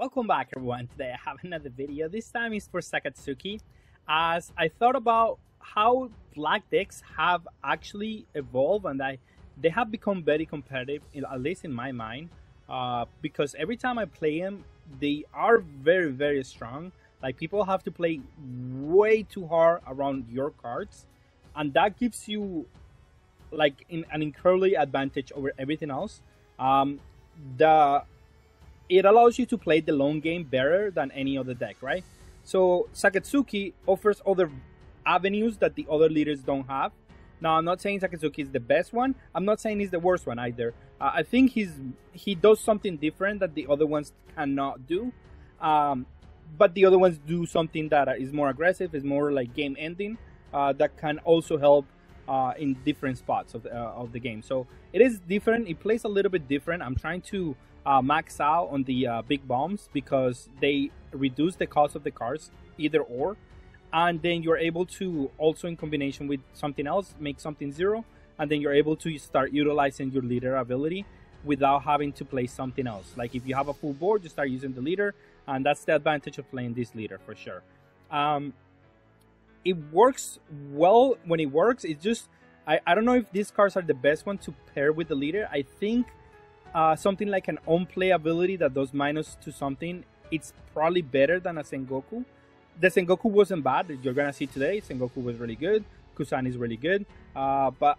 Welcome back everyone. Today I have another video. This time is for Sakatsuki, as I thought about how black decks have actually evolved and they have become very competitive, at least in my mind, because every time I play them, they are very strong. Like, people have to play way too hard around your cards, and that gives you like an incredibly advantage over everything else. It allows you to play the long game better than any other deck, right? So Sakatsuki offers other avenues that the other leaders don't have. Now, I'm not saying Sakatsuki is the best one. I'm not saying he's the worst one either. I think he does something different that the other ones cannot do. But the other ones do something that is more aggressive, is more like game ending, that can also help in different spots of the game. So it is different. It plays a little bit different. I'm trying to max out on the big bombs because they reduce the cost of the cards, either or, and then you're able to also, in combination with something else, make something zero, and then you're able to start utilizing your leader ability without having to play something else. Like, if you have a full board, you start using the leader, and that's the advantage of playing this leader for sure. It works well when it works. It's just I don't know if these cards are the best one to pair with the leader. I think something like an on-play ability that does minus to something, it's probably better than a Sengoku. The Sengoku wasn't bad. You're gonna see today, Sengoku was really good. Kusan is really good, but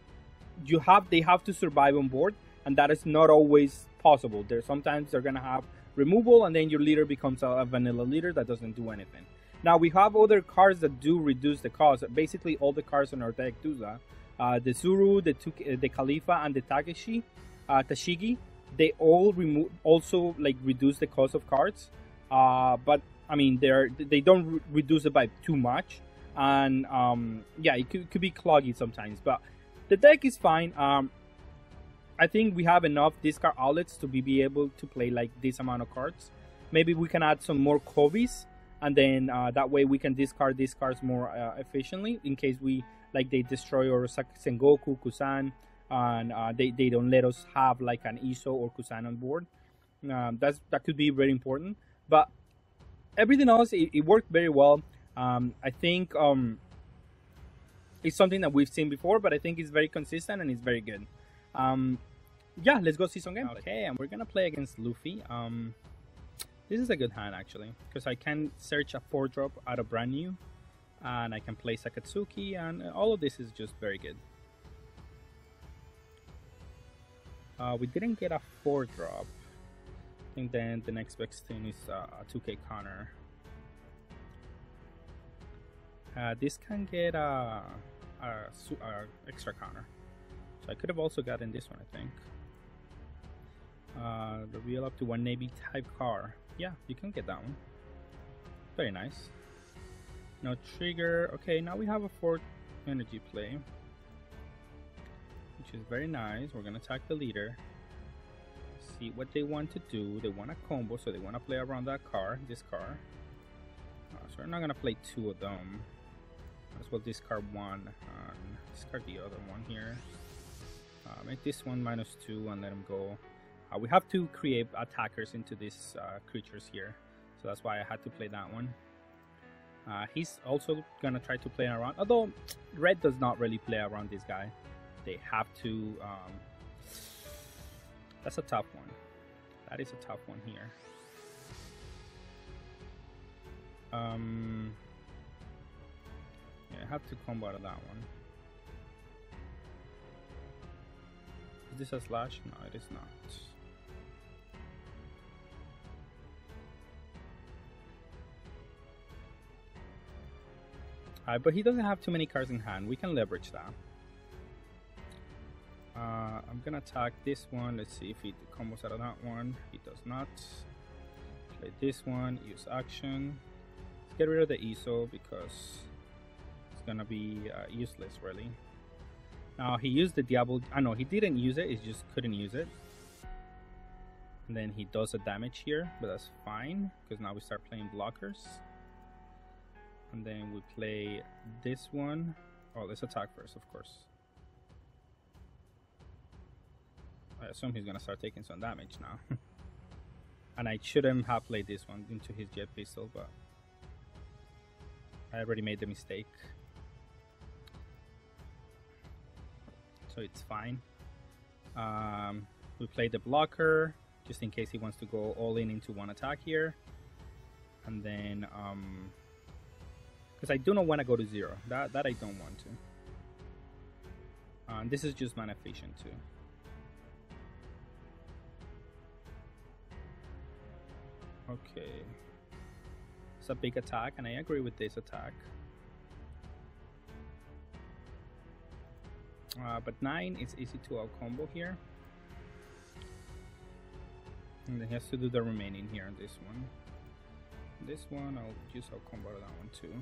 they have to survive on board, and that is not always possible. Sometimes they're gonna have removal, and then your leader becomes a vanilla leader that doesn't do anything. Now, we have other cards that do reduce the cost. Basically, all the cards on our deck do that. The Zuru, the Khalifa, and the Tashigi, they all also like reduce the cost of cards. But I mean, they don't reduce it by too much, and yeah, it could be cloggy sometimes. But the deck is fine. I think we have enough discard outlets to be able to play like this amount of cards. Maybe we can add some more Kobis, and then that way we can discard these cards more efficiently in case they destroy our Sengoku, Kusan, and they don't let us have like an Iso or Kusan on board. That could be very important. But everything else, it worked very well. I think it's something that we've seen before, but I think it's very consistent and it's very good. Yeah, let's go see some gameplay. Okay, and we're gonna play against Luffy. This is a good hand actually, because I can search a 4-drop out of brand new, and I can play Sakatsuki, and all of this is just very good. We didn't get a 4-drop. I think then the next best thing is a 2K counter. This can get a extra counter, so I could have also gotten this one, I think. Reveal up to 1 Navy type car. Yeah, you can get that one. Very nice. No trigger. Okay, now we have a 4th energy play, which is very nice. We're gonna attack the leader. See what they want to do. They want a combo, so they want to play around that car, this car. So we're not gonna play 2 of them. As well discard 1 and discard the other one here. Make this one -2 and let him go. We have to create attackers into these creatures here, so that's why I had to play that one. He's also gonna try to play around, although red does not really play around this guy. They have to. That's a tough one. That is a tough one here. Yeah, I have to combo out of that one. Is this a slash? No, it is not. But he doesn't have too many cards in hand. We can leverage that. I'm gonna attack this one. Let's see if he combos out of that one. He does not. Play this one. Use action. Let's get rid of the Iso because it's gonna be useless, really. Now he used the Diablo. I know he didn't use it. He just couldn't use it. And then he does a damage here, but that's fine because now we start playing blockers. And then we play this one. Oh, let's attack first, of course. I assume he's gonna start taking some damage now. And I shouldn't have played this one into his jet pistol, but I already made the mistake. So it's fine. We played the blocker just in case he wants to go all in into one attack here. And then, because I do not want to go to 0. That I don't want to. This is just mana efficient too. Okay. It's a big attack, and I agree with this attack. But 9 is easy to out-combo here. And then he has to do the remaining here on this one. This one, I'll just out-combo that one too.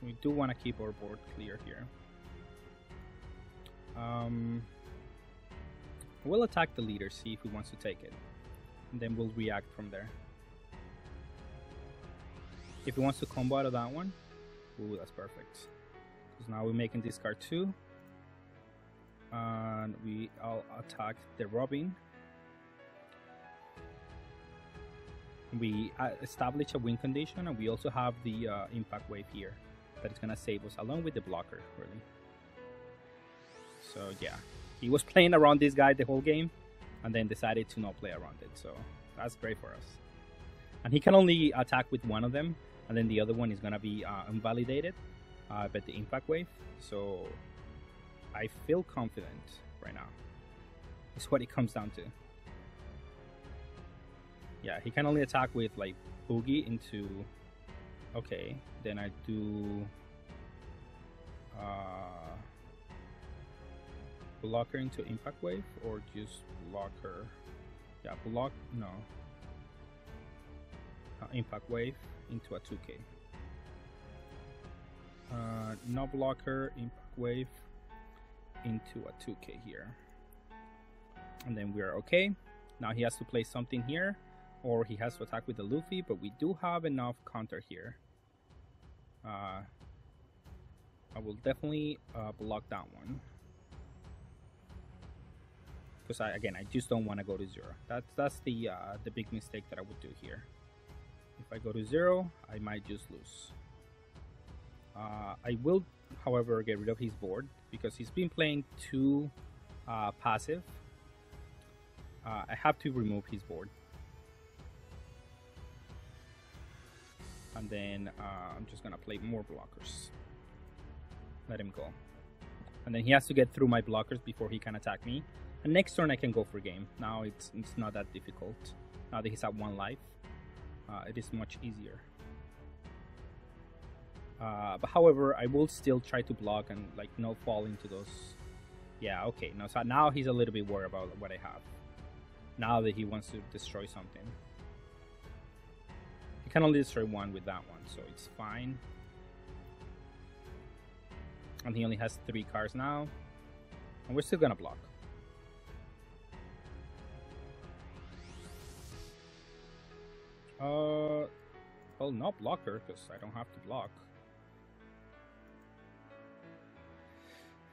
We do want to keep our board clear here. We'll attack the leader, see if he wants to take it. And then we'll react from there. If he wants to combo out of that one, ooh, that's perfect. Because now we're making discard 2. And I'll attack the Robin. We establish a win condition, and we also have the impact wave here that is gonna save us along with the blocker, really. So yeah, he was playing around this guy the whole game, and then decided to not play around it. So that's great for us. And he can only attack with one of them, and then the other one is gonna be invalidated by the impact wave. So I feel confident right now. It's what it comes down to. Yeah, he can only attack with like Boogie into. Okay, then I do blocker into impact wave, or just blocker. Yeah, block no. Impact wave into a 2K. No blocker, impact wave into a 2K here, and then we're okay. Now he has to play something here, or he has to attack with the Luffy, but we do have enough counter here. I will definitely block that one, because I just don't want to go to 0. That's the big mistake that I would do here. If I go to 0, I might just lose. I will, however, get rid of his board because he's been playing too passive. I have to remove his board. And then I'm just gonna play more blockers. Let him go. And then he has to get through my blockers before he can attack me. And next turn I can go for game. Now it's not that difficult. Now that he's at 1 life, it is much easier. But however, I will still try to block and like not fall into those. Yeah, okay. No, so now he's a little bit worried about what I have. Now that he wants to destroy something. He can only destroy 1 with that one, so it's fine. And he only has 3 cards now. And we're still gonna block. Well, not blocker, because I don't have to block.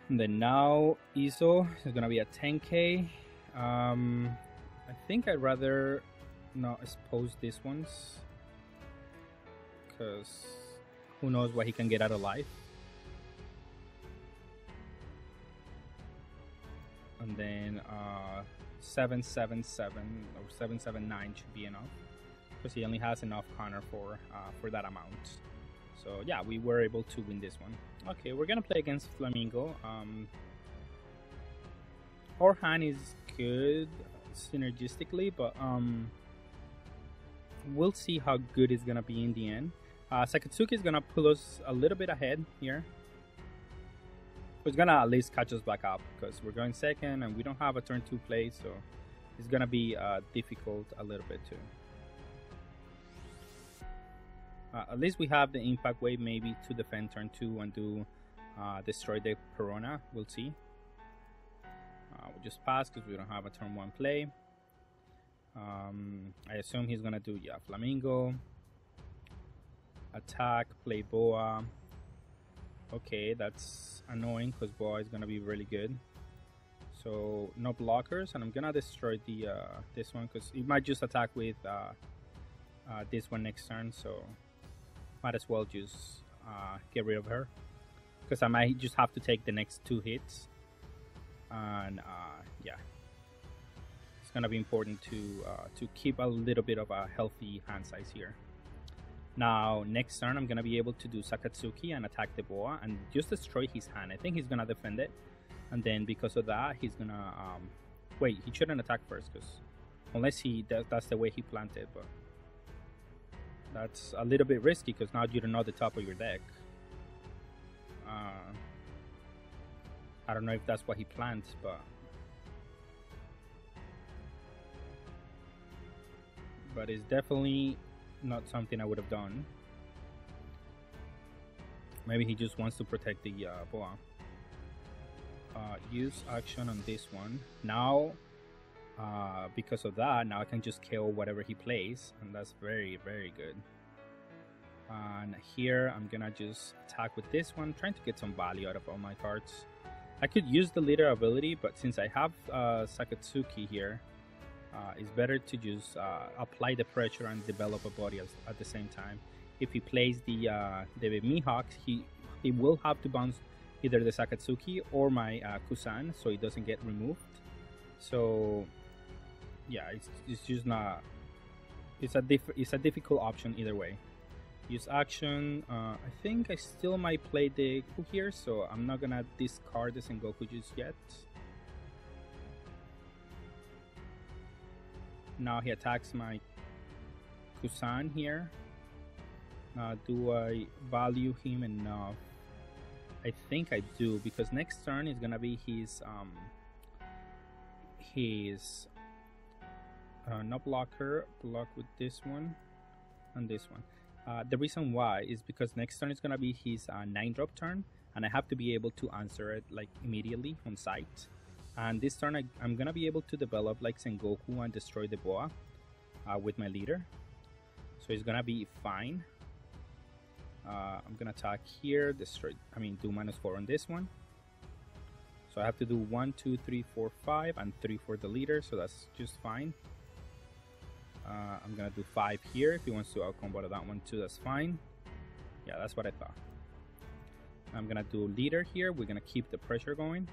And then now Iso is gonna be a 10k. I think I'd rather not expose these ones, because who knows what he can get out of life. And then 777 or 779 should be enough, because he only has enough counter for that amount. So yeah, we were able to win this one. Okay, we're gonna play against Flamingo. Our hand is good synergistically, but we'll see how good it's gonna be in the end. Sakatsuki is gonna pull us a little bit ahead here. It's gonna at least catch us back up, because we're going second and we don't have a turn 2 play, so it's gonna be difficult a little bit too. At least we have the impact wave maybe to defend turn 2 and do destroy the Perona. We'll see. We'll just pass because we don't have a turn 1 play. I assume he's gonna do Flamingo, attack, play Boa. Okay, that's annoying because Boa is gonna be really good. So no blockers, and I'm gonna destroy the this one because he might just attack with this one next turn, so might as well just get rid of her, because I might just have to take the next 2 hits, and yeah, it's gonna be important to keep a little bit of a healthy hand size here. Now next turn I'm gonna be able to do Sakatsuki and attack the boa and just destroy his hand. I think he's gonna defend it, and then because of that he's gonna wait, he shouldn't attack first, because unless that's the way he planned it, but that's a little bit risky because now you don't know the top of your deck. I don't know if that's what he planned, but it's definitely not something I would have done. Maybe he just wants to protect the boa. Use action on this one. Now, because of that, now I can just kill whatever he plays, and that's very, very good. And here I'm gonna just attack with this one, trying to get some value out of all my cards. I could use the leader ability, but since I have Sakatsuki here, it's better to just apply the pressure and develop a body at the same time. If he plays the Mihawk, he will have to bounce either the Sakatsuki or my Kusan, so it doesn't get removed. So yeah, it's just not. It's a difficult option either way. Use action. I think I still might play the Goku here, so I'm not gonna discard the Sengoku just yet. Now he attacks my Kusan here. Do I value him enough? I think I do, because next turn is gonna be his not blocker, block with this one and this one. The reason why is because next turn is gonna be his 9-drop turn, and I have to be able to answer it like immediately on sight. And this turn I'm gonna be able to develop like Sengoku and destroy the boa with my leader, so it's gonna be fine. I'm gonna attack here, do -4 on this one. So I have to do 1, 2, 3, 4, 5, and 3 for the leader, so that's just fine. I'm gonna do 5 here. If he wants to outcombo that one too, that's fine. Yeah, that's what I thought. I'm gonna do leader here. We're gonna keep the pressure going.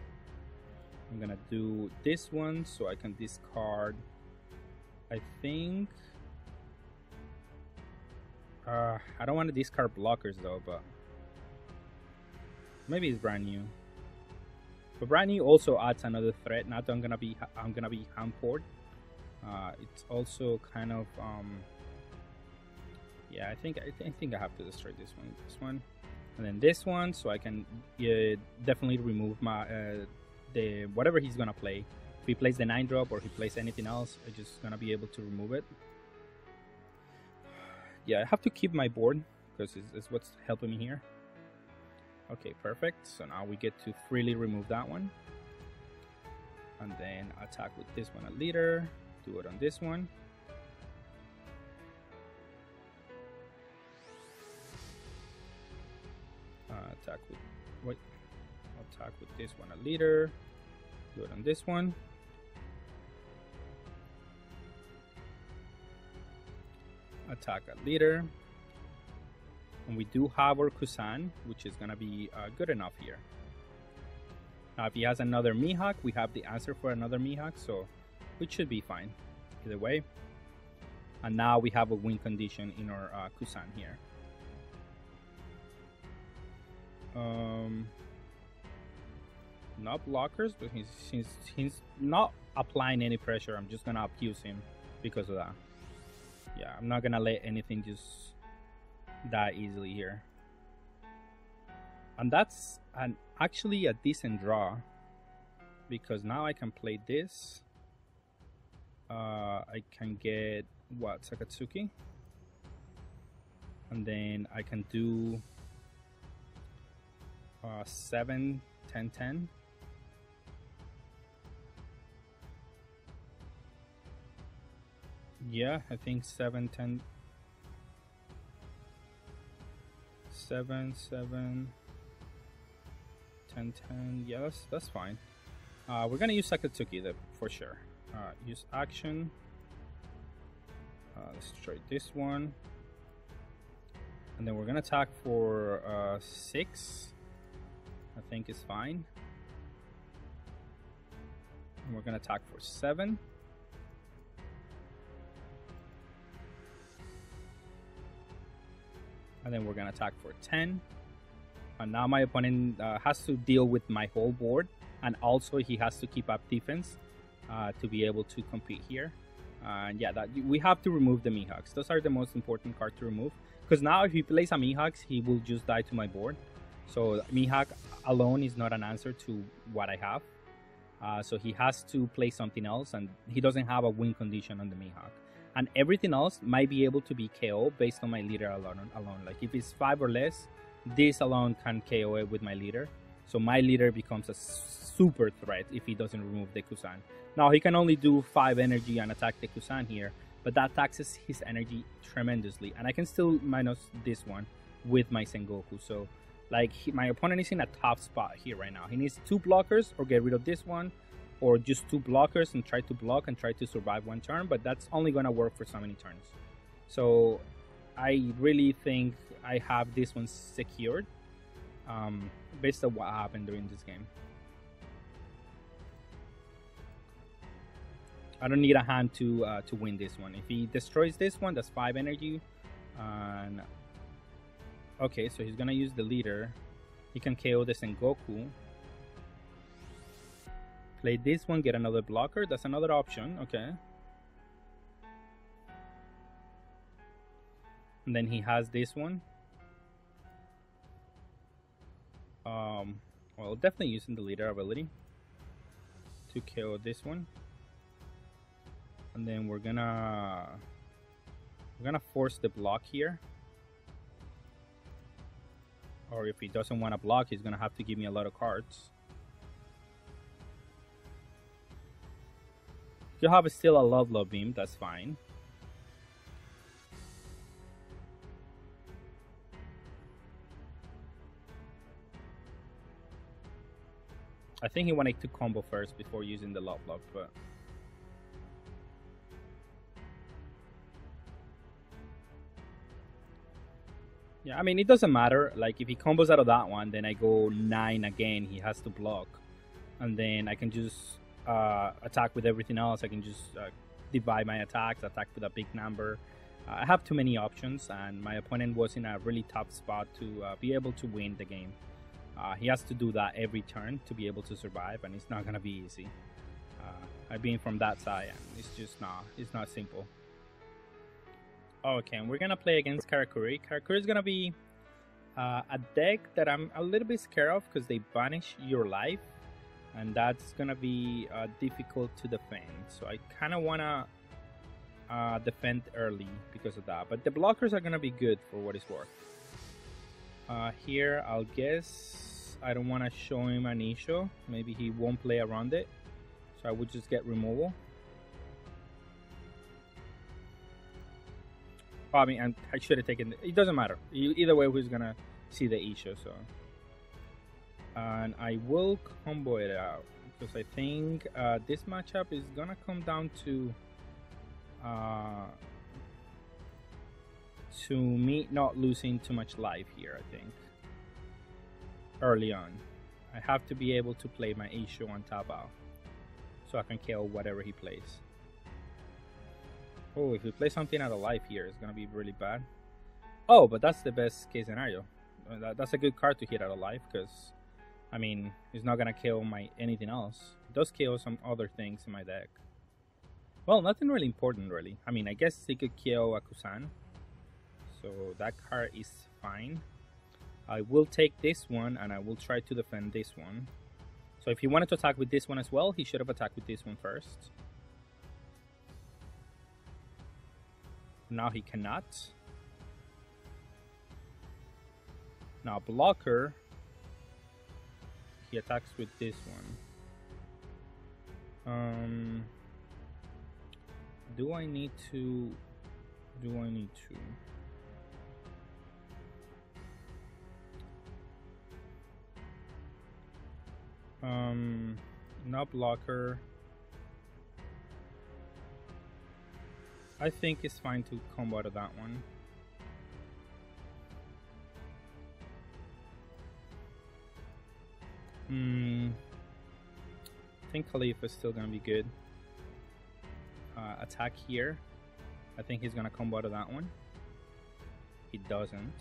I'm gonna do this one so I can discard. I think I don't want to discard blockers though, but maybe it's brand new. But brand new also adds another threat. Now that I'm gonna be hand poured. It's also kind of yeah. I think I have to destroy this one, and then this one, so I can definitely remove my the whatever he's gonna play. If he plays the 9-drop or he plays anything else, I'm just gonna be able to remove it. Yeah, I have to keep my board because it's what's helping me here. Okay, perfect. So now we get to freely remove that one, and then attack with this one at leader. Do it on this one. Attack with this one at leader. Do it on this one. Attack at leader. And we do have our Kusan, which is gonna be good enough here. Now if he has another Mihawk, we have the answer for another Mihawk, so which should be fine either way. And now we have a win condition in our Kusan here. Not blockers, but since he's not applying any pressure, I'm just gonna abuse him because of that. Yeah, I'm not gonna let anything just die easily here. And that's actually a decent draw, because now I can play this. I can get what, Sakatsuki, and then I can do 7, 10, 10. Yeah, I think 7, 10, 7, 7, 10, 10. Yeah, that's fine. We're gonna use Sakatsuki though, for sure. Use action. Let's try this one. And then we're gonna attack for 6. I think is fine. And we're gonna attack for 7. And then we're gonna attack for 10. And now my opponent has to deal with my whole board, and also he has to keep up defense to be able to compete here. And yeah, that we have to remove the Mihawks. Those are the most important cards to remove, because now if he plays a Mihawks, he will just die to my board. So Mihawk alone is not an answer to what I have. So he has to play something else, and he doesn't have a win condition on the Mihawk. And everything else might be able to be KO based on my leader alone. Like if it's 5 or less, this alone can KO it with my leader. So my leader becomes a super threat if he doesn't remove the Kusan. Now he can only do 5 energy and attack the Kusan here, but that taxes his energy tremendously. And I can still minus this one with my Sengoku. So like my opponent is in a tough spot here right now. He needs 2 blockers or get rid of this one, or just 2 blockers and try to block and try to survive 1 turn, but that's only gonna work for so many turns. So I really think I have this one secured based on what happened during this game. I don't need a hand to win this one. If he destroys this one, that's 5 energy. And okay, so he's gonna use the leader. He can KO the Sengoku. Play this one, get another blocker. That's another option. Okay. And then he has this one. Well, definitely using the leader ability to KO this one. And then we're gonna force the block here. Or if he doesn't want to block, he's gonna have to give me a lot of cards. If you have still a love beam, that's fine. I think he wanted to combo first before using the love block, but yeah, I mean, it doesn't matter. Like, if he combos out of that one, then I go 9 again. He has to block. And then I can just attack with everything else. I can just divide my attacks, attack with a big number. I have too many options, and my opponent was in a really tough spot to be able to win the game. He has to do that every turn to be able to survive, and it's not going to be easy. I've been from that side, and it's not simple. Okay, and we're gonna play against Karakuri. Karakuri is gonna be a deck that I'm a little bit scared of because they banish your life, and that's gonna be difficult to defend. So I kind of wanna defend early because of that. But the blockers are gonna be good for what it's worth. Here, I'll guess I don't want to show him an issue. Maybe he won't play around it, so I would just get removal. I mean, I should have taken it doesn't matter. Either way, who's gonna see the issue? So, and I will combo it out because I think this matchup is gonna come down to me not losing too much life here. I think early on, I have to be able to play my issue on top out, so I can kill whatever he plays. Oh, if we play something out of life here, it's gonna be really bad. Oh, but that's the best case scenario. That's a good card to hit out of life because, I mean, it's not gonna kill my anything else. It does kill some other things in my deck. Well, nothing really important, really. I mean, I guess it could kill a Kusan, so that card is fine. I will take this one, and I will try to defend this one. So if he wanted to attack with this one as well, he should have attacked with this one first. Now he cannot. Now blocker, he attacks with this one. Do I need to? Not blocker. I think it's fine to combo out of that one. I think Khalifa is still gonna be good. Attack here. I think he's gonna combo out of that one. He doesn't.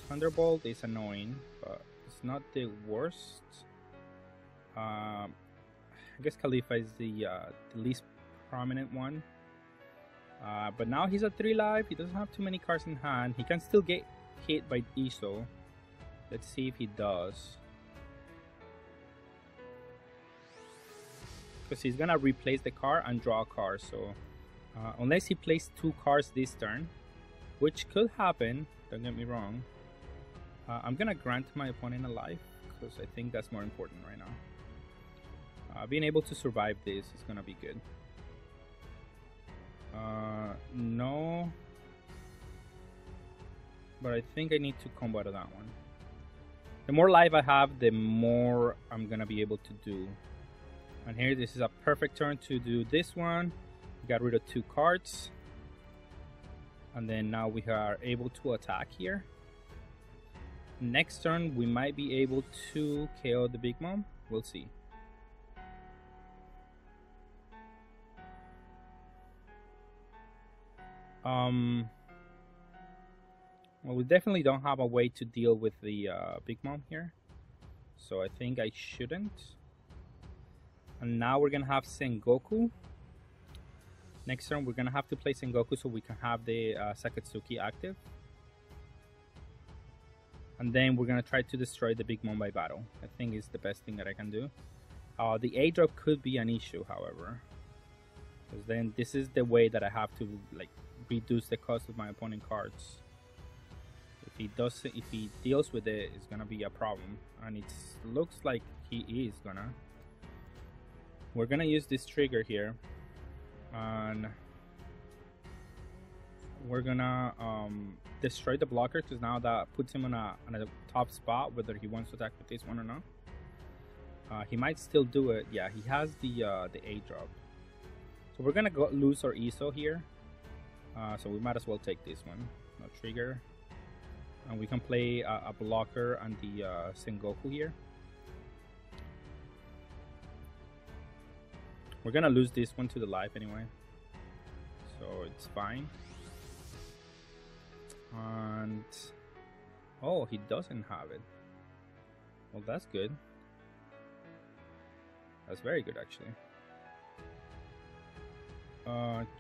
Thunderbolt is annoying, but it's not the worst. I guess Khalifa is the least prominent one. But now he's at 3 life. He doesn't have too many cards in hand. He can still get hit by Iso. Let's see if he does. Because he's gonna replace the card and draw a card. So unless he plays 2 cards this turn, which could happen, don't get me wrong, I'm gonna grant my opponent a life because I think that's more important right now. Being able to survive this is gonna be good. No, but I think I need to combo out of that one. The more life I have, the more I'm gonna be able to do. And here, this is a perfect turn to do this one. We got rid of 2 cards. And then now we are able to attack here. Next turn, we might be able to KO the Big Mom. We'll see. Well, we definitely don't have a way to deal with the Big Mom here. So I think I shouldn't. And now we're gonna have Sengoku. Next turn we're gonna have to play Sengoku so we can have the Sakatsuki active. And then we're gonna try to destroy the Big Mom by battle. I think is the best thing that I can do. The A drop could be an issue, however. Because then this is the way that I have to like reduce the cost of my opponent cards. If he deals with it, it's gonna be a problem. And it looks like he is gonna. We're gonna use this trigger here, and we're gonna destroy the blocker because now that puts him on a top spot, whether he wants to attack with this one or not. He might still do it. Yeah, he has the A drop, so we're gonna lose our Iso here. So we might as well take this one. No trigger, and we can play a blocker and the Sengoku here. We're gonna lose this one to the life anyway, so it's fine. And oh, he doesn't have it. Well, that's good. That's very good, actually.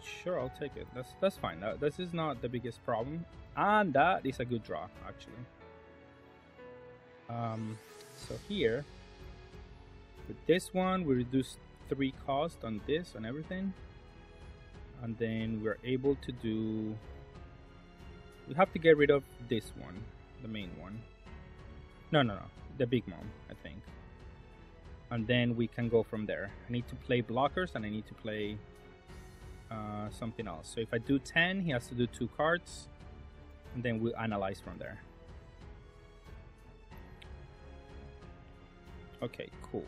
Sure, I'll take it. That's fine. This is not the biggest problem, and that is a good draw, actually. So here, with this one, we reduce 3 cost on this and everything, and then we're able to do. We have to get rid of this one, the main one. No, the Big Mom, I think. And then we can go from there. I need to play blockers and I need to play something else. So if I do 10, he has to do 2 cards, and then we'll analyze from there. Okay, cool.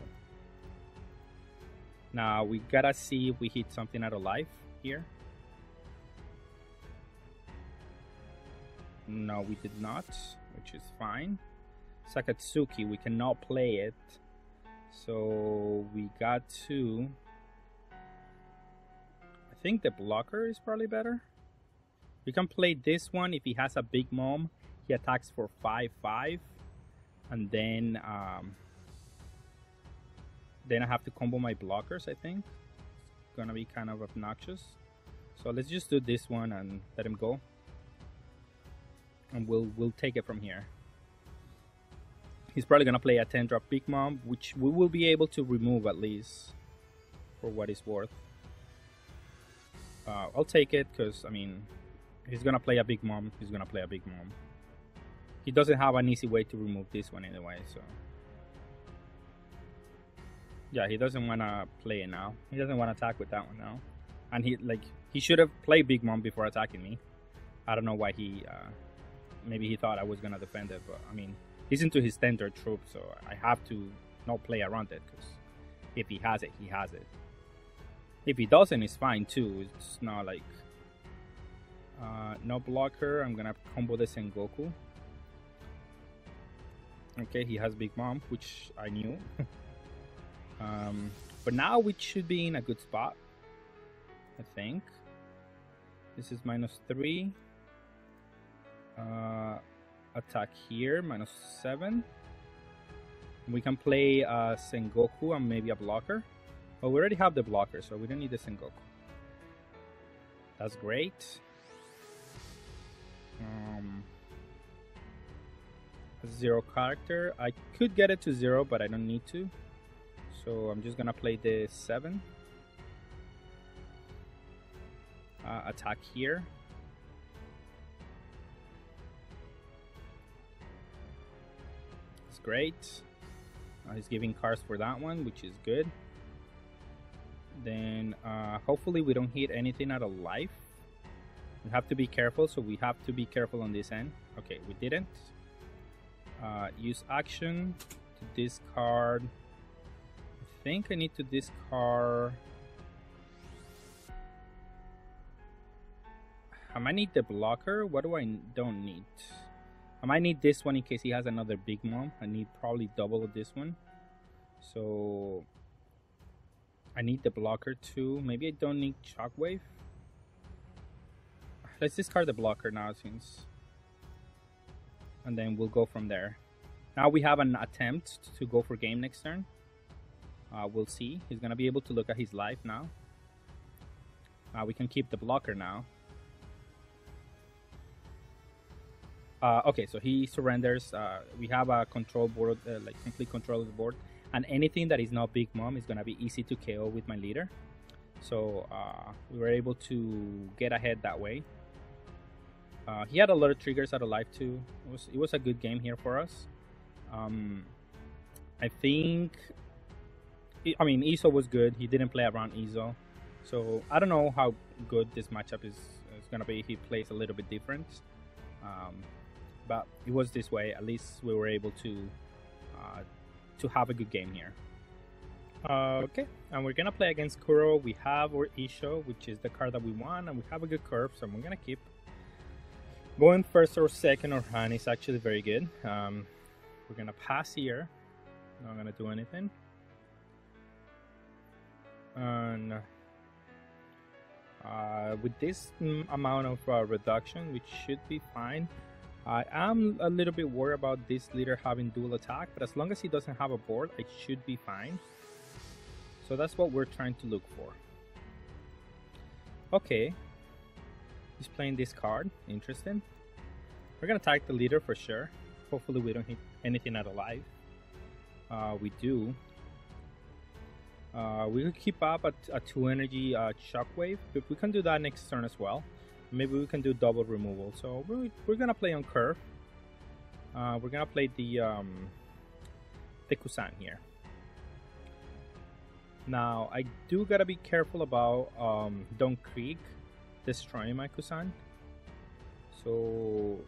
Now we gotta see if we hit something out of life here. No, we did not, which is fine. Sakatsuki, we cannot play it. So we got to. I think the blocker is probably better. We can play this one. If he has a Big Mom, he attacks for 5/5, and then I have to combo my blockers, I think. It's gonna be kind of obnoxious. So let's just do this one and let him go. And we'll take it from here. He's probably gonna play a 10-drop Big Mom, which we will be able to remove at least, for what it's worth. I'll take it, because, I mean, he's gonna play a Big Mom, he's gonna play a Big Mom. He doesn't have an easy way to remove this one anyway, so. Yeah, he doesn't want to play it now. He doesn't want to attack with that one now. And he should have played Big Mom before attacking me. I don't know why he, maybe he thought I was going to defend it, but I mean, he's into his standard troop, so I have to not play around it, because if he has it, he has it. If he doesn't, it's fine too. It's not like no blocker. I'm gonna combo the Sengoku. Okay, he has Big Mom, which I knew. But now we should be in a good spot, I think. This is -3. Attack here, -7. We can play Sengoku and maybe a blocker. But we already have the blocker, so we don't need the Sengoku. That's great. 0 character. I could get it to 0, but I don't need to. So I'm just gonna play the 7. Attack here. It's great. He's giving cards for that one, which is good. Then hopefully we don't hit anything out of life. We have to be careful, so we have to be careful on this end. Okay, we didn't. Use action to discard. I think I need to discard. I might need the blocker. What do I don't need? I might need this one in case he has another Big Mom. I need probably double of this one. So I need the blocker too. Maybe I don't need Shockwave. Let's discard the blocker now, since, and then we'll go from there. Now we have an attempt to go for game next turn. We'll see. He's gonna be able to look at his life now. We can keep the blocker now. Okay, so he surrenders. We have a control board, like complete control of the board, and anything that is not Big Mom is gonna be easy to KO with my leader. So we were able to get ahead that way. He had a lot of triggers out of life too. It was a good game here for us. I think, I mean, Iso was good. He didn't play around Iso, so I don't know how good this matchup is gonna be. He plays a little bit different, but it was this way. At least we were able to have a good game here. Okay, and we're gonna play against Kuro. We have our Isho, which is the card that we want, and we have a good curve, so we're gonna keep going first or second. Or hand is actually very good. We're gonna pass here. Not gonna do anything. And with this amount of reduction, which should be fine. I am a little bit worried about this leader having dual attack, but as long as he doesn't have a board, it should be fine. So that's what we're trying to look for. Okay. He's playing this card. Interesting. We're gonna attack the leader for sure. Hopefully we don't hit anything out of life. We do. We could keep up a 2 energy Shockwave, but we can do that next turn as well. Maybe we can do double removal. So we're gonna play on curve. We're gonna play the Kusan here. Now I do gotta be careful about Don Krieg destroying my Kusan. So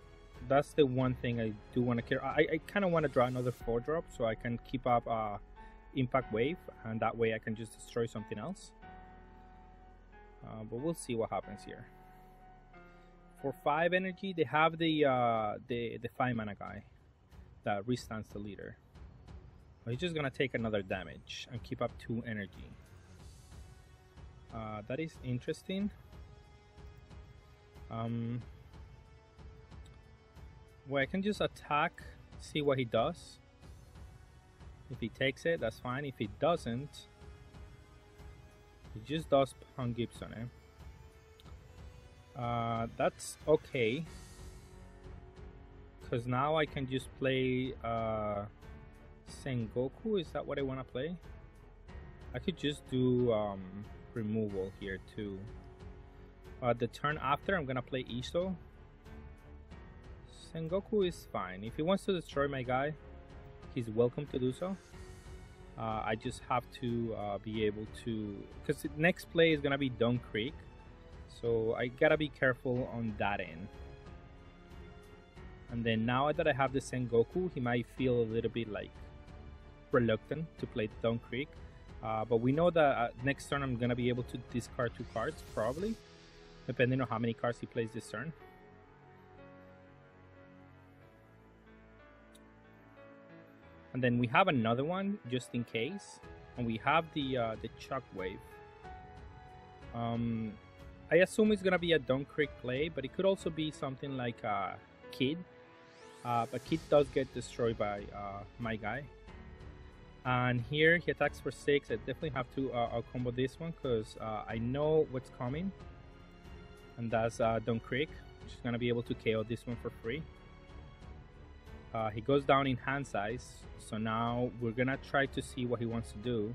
that's the one thing I do want to care. I kind of want to draw another 4-drop so I can keep up Impact Wave, and that way I can just destroy something else. But we'll see what happens here. For 5 energy, they have the 5 mana guy that restands the leader. But he's just gonna take another damage and keep up 2 energy. That is interesting. Well, I can just attack, see what he does. If he takes it, that's fine. If he doesn't, he just does Pong Gibson, that's okay, because now I can just play Sengoku. Is that what I want to play? I could just do removal here too. The turn after, I'm gonna play Iso. Sengoku is fine. If he wants to destroy my guy, he's welcome to do so. I just have to be able to, because the next play is gonna be Don Krieg, so I gotta be careful on that end. And then now that I have the Sengoku, he might feel a little bit like reluctant to play Don Krieg, But we know that next turn I'm gonna be able to discard 2 cards, probably, depending on how many cards he plays this turn. And then we have another one just in case, and we have the Shockwave. I assume it's gonna be a Dunkirk play, but it could also be something like Kid. But Kid does get destroyed by my guy. And here he attacks for 6. I definitely have to combo this one because I know what's coming. And that's Dunkirk, which is gonna be able to KO this one for free. He goes down in hand size, so now we're gonna try to see what he wants to do.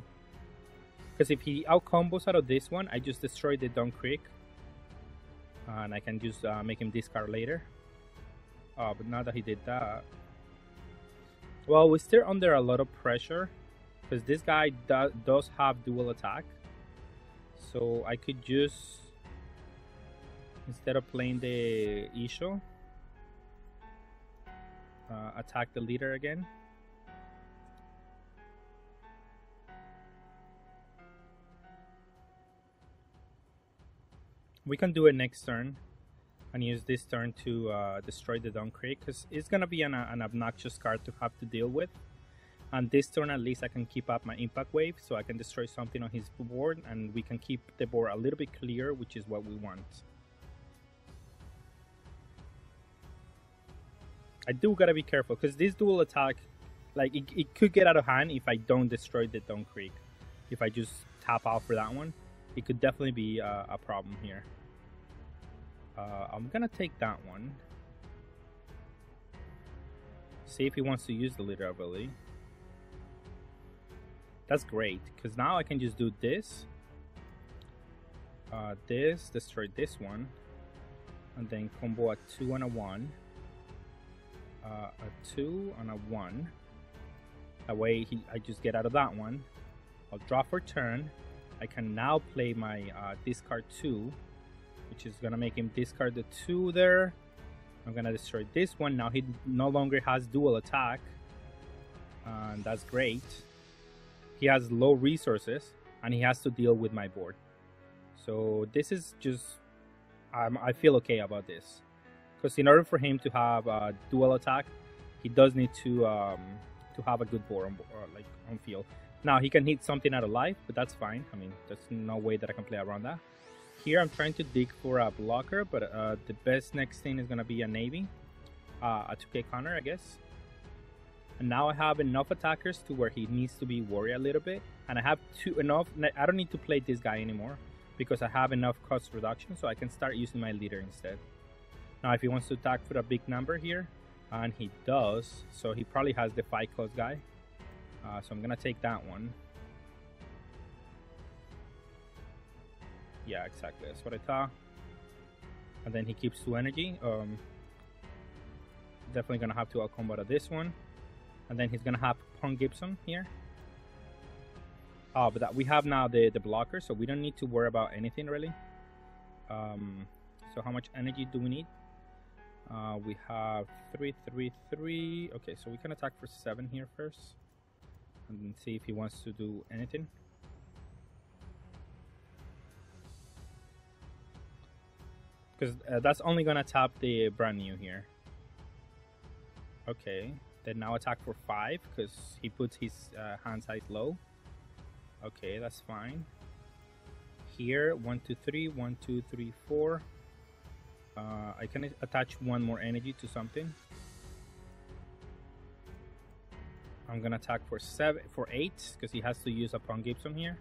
Because if he out combos out of this one, I just destroy the Dunkirk, and I can just make him discard later. But now that he did that, well, we're still under a lot of pressure because this guy does have dual attack. So I could just, instead of playing the Isho, attack the leader again. We can do it next turn and use this turn to destroy the Dunkirk because it's gonna be an obnoxious card to have to deal with. And this turn at least I can keep up my Impact Wave so I can destroy something on his board and we can keep the board a little bit clear, which is what we want. I do gotta be careful because this dual attack, like it could get out of hand if I don't destroy the Dunkirk. If I just tap out for that one, it could definitely be a problem here. I'm gonna take that one. See if he wants to use the leader ability. That's great because now I can just do this, destroy this one, and then combo a 2 and a 1. A 2 and a 1. That way I just get out of that one. I'll draw for turn. I can now play my discard 2, which is gonna make him discard the 2 there. I'm gonna destroy this one. Now he no longer has dual attack, and that's great. He has low resources and he has to deal with my board. So this is just, I feel okay about this. Because in order for him to have dual attack, he does need to have a good board on field. Now he can hit something out of life, but that's fine. I mean, there's no way that I can play around that. Here I'm trying to dig for a blocker, but the best next thing is gonna be a Navy, a 2K counter, I guess. And now I have enough attackers to where he needs to be worried a little bit, and I have enough. I don't need to play this guy anymore because I have enough cost reduction, so I can start using my leader instead. Now if he wants to attack for a big number here, and he does, so he probably has the 5 cost guy. So I'm gonna take that one. Yeah, exactly, that's what I thought. And then he keeps 2 energy. Definitely gonna have to outcombo this one. And then he's gonna have Pong Gibson here. But we have now the blocker, so we don't need to worry about anything really. So how much energy do we need? We have 3, 3, 3. Okay, so we can attack for 7 here first, and then see if he wants to do anything. Because that's only gonna tap the brand new here. Okay, then now attack for 5 because he puts his hand size low. Okay, that's fine. Here, 1, 2, 3, 1, 2, 3, 4. I can attach 1 more energy to something. I'm gonna attack for 8 because he has to use a Pong Gibson here.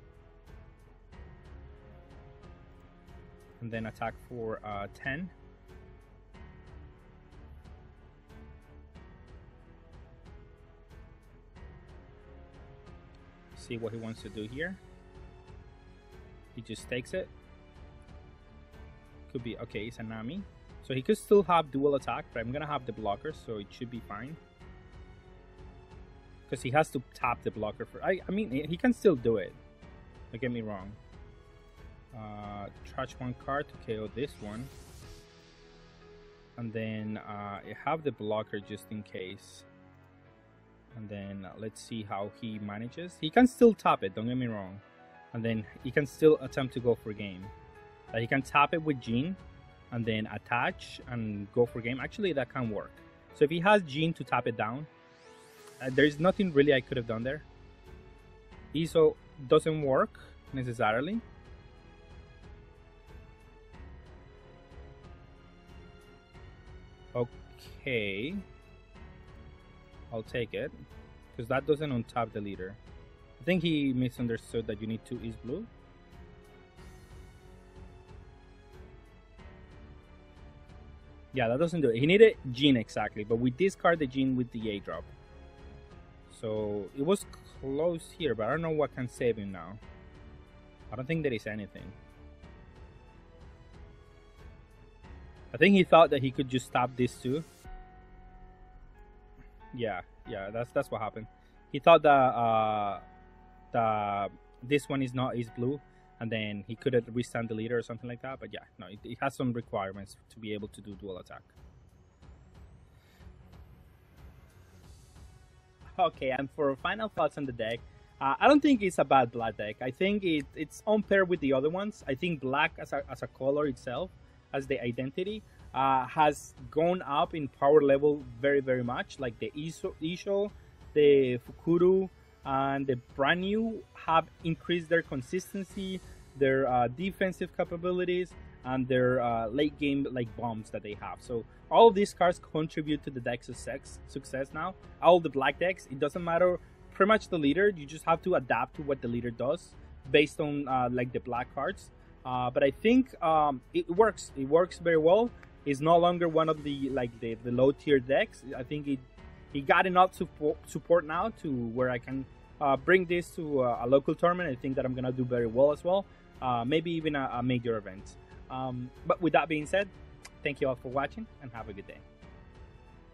And then attack for 10. See what he wants to do here. He just takes it. Could be okay, it's a Nami. So he could still have dual attack, but I'm gonna have the blocker, so it should be fine. Because he has to tap the blocker for. I mean, he can still do it. Don't get me wrong. Trash 1 card to KO this one. And then I have the blocker just in case. And then let's see how he manages. He can still tap it, don't get me wrong. And then he can still attempt to go for game. Like he can tap it with Gene and then attach and go for game. Actually, that can work. So if he has Gene to tap it down, there's nothing really I could have done there. ESO doesn't work necessarily. Okay. I'll take it. Because that doesn't untap the leader. I think he misunderstood that you need 2 East Blue. Yeah, that doesn't do it. He needed Gene exactly, but we discard the Gene with the A drop. So it was close here, but I don't know what can save him now. I don't think there is anything. I think he thought that he could just stop this too. Yeah, that's what happened. He thought that this one is not East Blue, and then he couldn't withstand the leader or something like that. But yeah, no, it has some requirements to be able to do dual attack. Okay, and for final thoughts on the deck, I don't think it's a bad black deck. I think it's on pair with the other ones. I think black as a color itself, as the identity, has gone up in power level very much. Like the Isho, the Fukuru, and the brand new have increased their consistency, their defensive capabilities, and their late game like bombs that they have. So all of these cards contribute to the deck's success now. All the black decks, it doesn't matter pretty much the leader, you just have to adapt to what the leader does based on like the black cards. But I think it works very well. It's no longer one of the low tier decks. I think it got enough support now to where I can bring this to a local tournament. I think that I'm gonna do very well as well, maybe even a major event. But with that being said, thank you all for watching and have a good day.